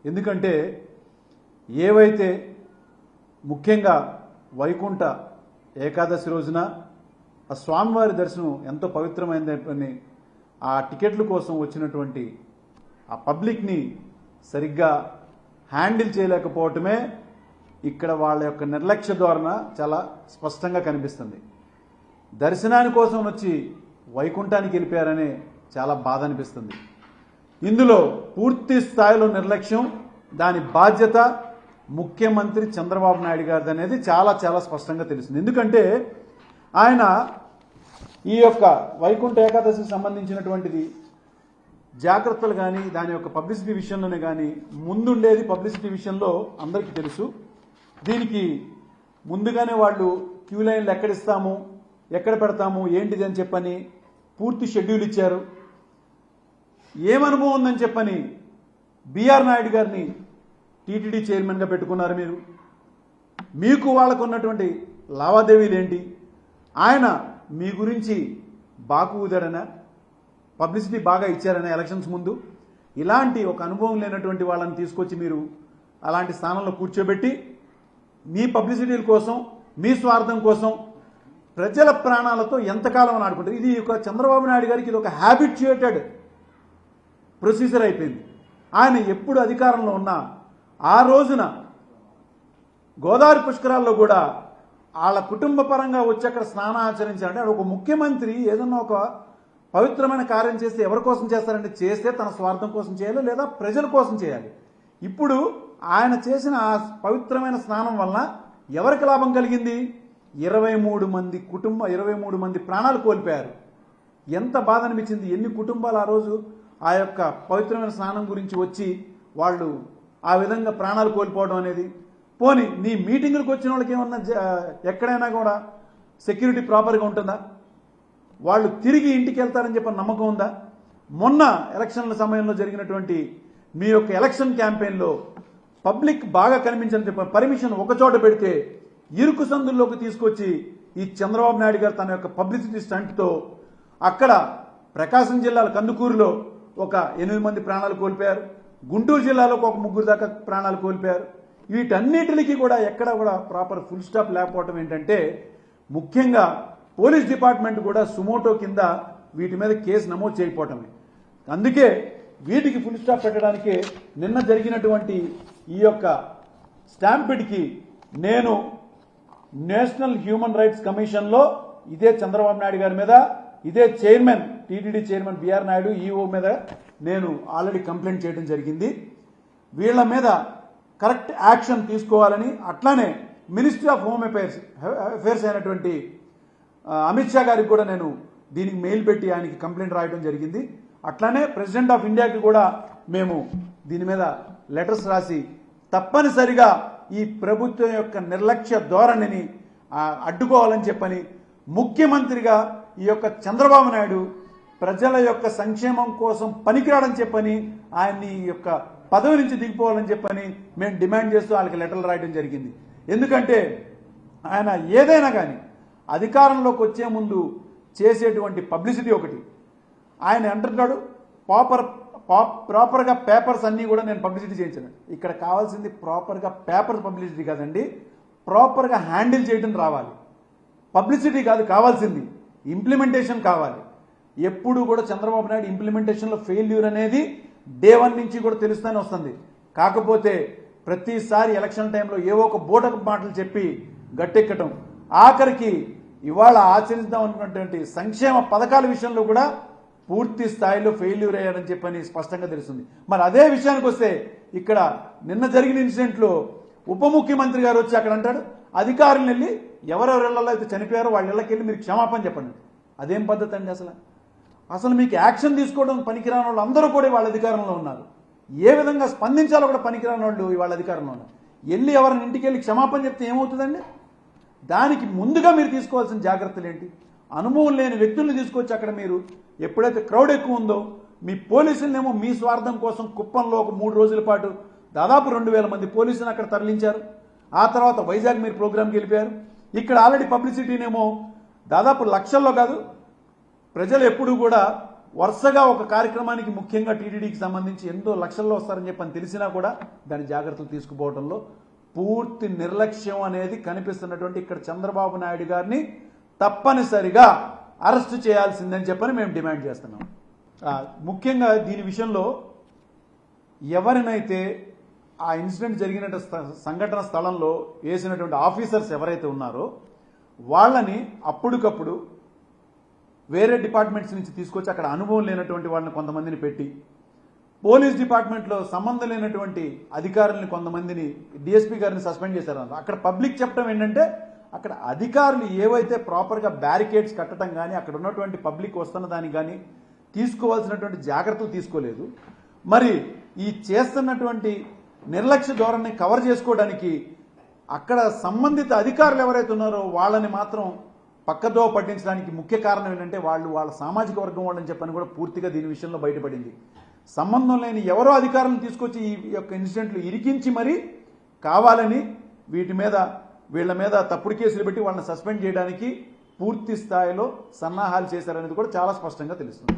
ఎందుకంటే ఏవైతే ముఖ్యంగా వైకుంఠ ఏకాదశి రోజున ఆ స్వామివారి దర్శనం ఎంతో పవిత్రమైనటువంటి ఆ టికెట్ల కోసం వచ్చినటువంటి ఆ పబ్లిక్ని సరిగ్గా హ్యాండిల్ చేయలేకపోవటమే ఇక్కడ వాళ్ళ యొక్క నిర్లక్ష్య ధోరణ చాలా స్పష్టంగా కనిపిస్తుంది. దర్శనాని కోసం వచ్చి వైకుంఠానికి వెళ్ళిపోయారనే చాలా బాధ అనిపిస్తుంది. ఇందులో పూర్తి స్థాయిలో నిర్లక్ష్యం, దాని బాధ్యత ముఖ్యమంత్రి చంద్రబాబు నాయుడు గారిది అనేది చాలా చాలా స్పష్టంగా తెలుస్తుంది. ఎందుకంటే ఆయన ఈ యొక్క వైకుంఠ ఏకాదశికి సంబంధించినటువంటిది జాగ్రత్తలు కానీ దాని యొక్క పబ్లిసిటీ విషయంలోనే కానీ ముందుండేది పబ్లిసిటీ విషయంలో అందరికీ తెలుసు. దీనికి ముందుగానే వాళ్ళు క్యూ లైన్లు ఎక్కడిస్తాము, ఎక్కడ పెడతాము, ఏంటిది అని చెప్పని పూర్తి షెడ్యూల్ ఇచ్చారు. ఏమనుభవం ఉందని చెప్పని బిఆర్ నాయుడు గారిని టీటీడీ చైర్మన్గా పెట్టుకున్నారు. మీకు వాళ్ళకు ఉన్నటువంటి లావాదేవీలు ఏంటి? ఆయన మీ గురించి బాకు ఊదారనా, పబ్లిసిటీ బాగా ఇచ్చారనే ఎలక్షన్స్ ముందు? ఇలాంటి ఒక అనుభవం లేనటువంటి వాళ్ళని తీసుకొచ్చి మీరు అలాంటి స్థానంలో కూర్చోబెట్టి మీ పబ్లిసిటీల కోసం, మీ స్వార్థం కోసం ప్రజల ప్రాణాలతో ఎంతకాలం ఆడుకుంటారు? ఇది ఒక చంద్రబాబు నాయుడు గారికి ఇది ఒక హ్యాబిట్యుయేటెడ్ ప్రొసీజర్ అయిపోయింది. ఆయన ఎప్పుడు అధికారంలో ఉన్నా ఆ రోజున గోదావరి పుష్కరాల్లో కూడా వాళ్ళ కుటుంబ పరంగా వచ్చి అక్కడ స్నానాచరించాలంటే ఒక ముఖ్యమంత్రి ఏదన్నా ఒక పవిత్రమైన కార్యం చేస్తే ఎవరి కోసం చేస్తారంటే చేస్తే తన స్వార్థం కోసం చేయాలి, లేదా ప్రజల కోసం చేయాలి. ఇప్పుడు ఆయన చేసిన ఆ పవిత్రమైన స్నానం వలన ఎవరికి లాభం కలిగింది? 23 మంది ప్రాణాలు కోల్పోయారు. ఎంత బాధ అనిపించింది! ఎన్ని కుటుంబాలు ఆ రోజు ఆ యొక్క పవిత్రమైన స్నానం గురించి వచ్చి వాళ్ళు ఆ విధంగా ప్రాణాలు కోల్పోవడం అనేది. పోనీ నీ మీటింగులకు వచ్చిన వాళ్ళకి ఏమన్నా ఎక్కడైనా కూడా సెక్యూరిటీ ప్రాపర్గా ఉంటుందా? వాళ్ళు తిరిగి ఇంటికి వెళ్తారని చెప్పి నమ్మకం ఉందా? మొన్న ఎలక్షన్ల సమయంలో జరిగినటువంటి మీ యొక్క ఎలక్షన్ క్యాంపెయిన్లో పబ్లిక్ బాగా కనిపించని చెప్పి పర్మిషన్ ఒకచోట పెడితే ఇరుకు సందుల్లోకి తీసుకొచ్చి ఈ చంద్రబాబు నాయుడు గారు తన యొక్క పబ్లిసిటీ స్టంట్తో అక్కడ ప్రకాశం జిల్లాలో కందుకూరులో ఒక 8 మంది ప్రాణాలు కోల్పోయారు, గుంటూరు జిల్లాలో ఒక 3 దాకా ప్రాణాలు కోల్పోయారు. వీటన్నిటికీ కూడా ఎక్కడ కూడా ప్రాపర్ ఫుల్ స్టాప్ లేకపోవడం ఏంటంటే ముఖ్యంగా పోలీస్ డిపార్ట్మెంట్ కూడా సుమోటో కింద వీటి మీద కేసు నమోదు చేయకపోవటమే. అందుకే వీటికి ఫుల్ స్టాప్ పెట్టడానికి నిన్న జరిగినటువంటి ఈ యొక్క స్టాంపిడ్కి నేను నేషనల్ హ్యూమన్ రైట్స్ కమిషన్లో ఇదే చంద్రబాబు నాయుడు గారి మీద, ఇదే chairman TTD chairman BR Naidu EO మీద నేను ఆల్రెడీ కంప్లైంట్ చేయడం జరిగింది. వీళ్ళ మీద కరెక్ట్ యాక్షన్ తీసుకోవాలని, అట్లానే మినిస్ట్రీ ఆఫ్ హోమ్ అఫైర్స్ అయినటువంటి అమిత్ షా గారికి కూడా నేను దీనికి మెయిల్ పెట్టి ఆయనకి కంప్లైంట్ రాయడం జరిగింది. అట్లానే ప్రెసిడెంట్ ఆఫ్ ఇండియాకి కూడా మేము దీని మీద లెటర్స్ రాసి తప్పనిసరిగా ఈ ప్రభుత్వం యొక్క నిర్లక్ష్య ధోరణిని అడ్డుకోవాలని చెప్పని, ముఖ్యమంత్రిగా ఈ యొక్క చంద్రబాబు నాయుడు ప్రజల యొక్క సంక్షేమం కోసం పనికిరాడని చెప్పని ఆయన్ని ఈ యొక్క పదవి నుంచి దిగిపోవాలని చెప్పని మేము డిమాండ్ చేస్తూ వాళ్ళకి లెటర్లు రాయడం జరిగింది. ఎందుకంటే ఆయన ఏదైనా కానీ అధికారంలోకి వచ్చే ముందు చేసేటువంటి పబ్లిసిటీ ఒకటి. ఆయన అంటున్నాడు ప్రాపర్గా పేపర్స్ అన్నీ కూడా నేను పబ్లిసిటీ చేయించాను. ఇక్కడ కావాల్సింది ప్రాపర్గా పేపర్ పబ్లిసిటీ కాదండి, ప్రాపర్గా హ్యాండిల్ చేయడం రావాలి. పబ్లిసిటీ కాదు కావాల్సింది, ఇంప్లిమెంటేషన్ కావాలి. ఎప్పుడు కూడా చంద్రబాబు నాయుడు ఇంప్లిమెంటేషన్లో ఫెయిల్యూర్ అనేది డే 1 నుంచి కూడా తెలుస్తూనే వస్తుంది. కాకపోతే ప్రతిసారి ఎలక్షన్ టైంలో ఏవో ఒక బోటకు మాటలు చెప్పి గట్టెక్కటం, ఆఖరికి ఇవాళ ఆచరిద్దాం అనుకున్నటువంటి సంక్షేమ పథకాల విషయంలో కూడా పూర్తి స్థాయిలో ఫెయిల్యూర్ అయ్యారని చెప్పని స్పష్టంగా తెలుస్తుంది. మరి అదే విషయానికి వస్తే ఇక్కడ నిన్న జరిగిన ఇన్సిడెంట్లో ఉప ముఖ్యమంత్రి గారు వచ్చి అక్కడ అంటాడు అధికారులను వెళ్ళి ఎవరెవరి ఇళ్లలో అయితే చనిపోయారో వాళ్ళ ఇళ్ళకి వెళ్ళి మీరు క్షమాపణ చెప్పండి. అదేం పద్ధతి అండి? అసలు మీకు యాక్షన్ తీసుకోవడం పనికిరాని వాళ్ళు అందరూ కూడా వాళ్ళ అధికారంలో ఉన్నారు. ఏ విధంగా స్పందించాలో కూడా పనికిరాని వాళ్ళు వాళ్ళ అధికారంలో ఉన్నారు. వెళ్ళి ఎవరిని ఇంటికి వెళ్ళి క్షమాపణ చెప్తే ఏమవుతుందండి? దానికి ముందుగా మీరు తీసుకోవాల్సిన జాగ్రత్తలు ఏంటి? అనుభవం లేని వ్యక్తుల్ని తీసుకొచ్చి అక్కడ మీరు ఎప్పుడైతే క్రౌడ్ ఎక్కువ ఉందో మీ పోలీసులనేమో మీ స్వార్థం కోసం కుప్పంలో ఒక 3 రోజుల పాటు దాదాపు 2000 మంది పోలీసులను అక్కడ తరలించారు. ఆ తర్వాత వైజాగ్ మీరు ప్రోగ్రాంకి వెళ్ళిపోయారు. ఇక్కడ ఆల్రెడీ పబ్లిసిటీనేమో దాదాపు లక్షల్లో కాదు, ప్రజలు ఎప్పుడు కూడా వరుసగా ఒక కార్యక్రమానికి ముఖ్యంగా టీటీడీకి సంబంధించి ఎంతో లక్షల్లో వస్తారని చెప్పని తెలిసినా కూడా దాని జాగ్రత్తలు తీసుకుపోవడంలో పూర్తి నిర్లక్ష్యం అనేది కనిపిస్తున్నటువంటి ఇక్కడ చంద్రబాబు నాయుడు గారిని తప్పనిసరిగా అరెస్టు చేయాల్సిందని చెప్పని మేము డిమాండ్ చేస్తున్నాం. ముఖ్యంగా దీని విషయంలో ఎవరినైతే ఆ ఇన్సిడెంట్ జరిగిన సంఘటన స్థలంలో వేసినటువంటి ఆఫీసర్స్ ఎవరైతే ఉన్నారో వాళ్ళని అప్పటికప్పుడు వేరే డిపార్ట్మెంట్స్ నుంచి తీసుకొచ్చి అక్కడ అనుభవం లేనటువంటి వాళ్ళని కొంతమందిని పెట్టి, పోలీస్ డిపార్ట్మెంట్లో సంబంధం లేనటువంటి అధికారులను కొంతమందిని డిఎస్పీ గారిని సస్పెండ్ చేశారు. అక్కడ పబ్లిక్ చెప్పడం ఏంటంటే అక్కడ అధికారులు ఏవైతే ప్రాపర్గా బ్యారికేడ్స్ కట్టడం కానీ అక్కడ ఉన్నటువంటి పబ్లిక్ వస్తున్న దానికి కానీ తీసుకోవాల్సినటువంటి జాగ్రత్తలు తీసుకోలేదు. మరి ఈ చేస్తున్నటువంటి నిర్లక్ష్య ధోరణిని కవర్ చేసుకోవడానికి అక్కడ సంబంధిత అధికారులు ఎవరైతే ఉన్నారో వాళ్ళని మాత్రం పక్కదో పట్టించడానికి ముఖ్య కారణం ఏంటంటే వాళ్ళ సామాజిక వర్గం వాళ్ళని చెప్పని కూడా పూర్తిగా దీని విషయంలో బయటపడింది. సంబంధం లేని ఎవరో అధికారులను తీసుకొచ్చి ఈ యొక్క ఇన్సిడెంట్లు ఇరికించి మరీ కావాలని వీళ్ళ మీద తప్పుడు కేసులు పెట్టి వాళ్ళని సస్పెండ్ చేయడానికి పూర్తి స్థాయిలో సన్నాహాలు చేశారనేది కూడా చాలా స్పష్టంగా తెలుస్తుంది.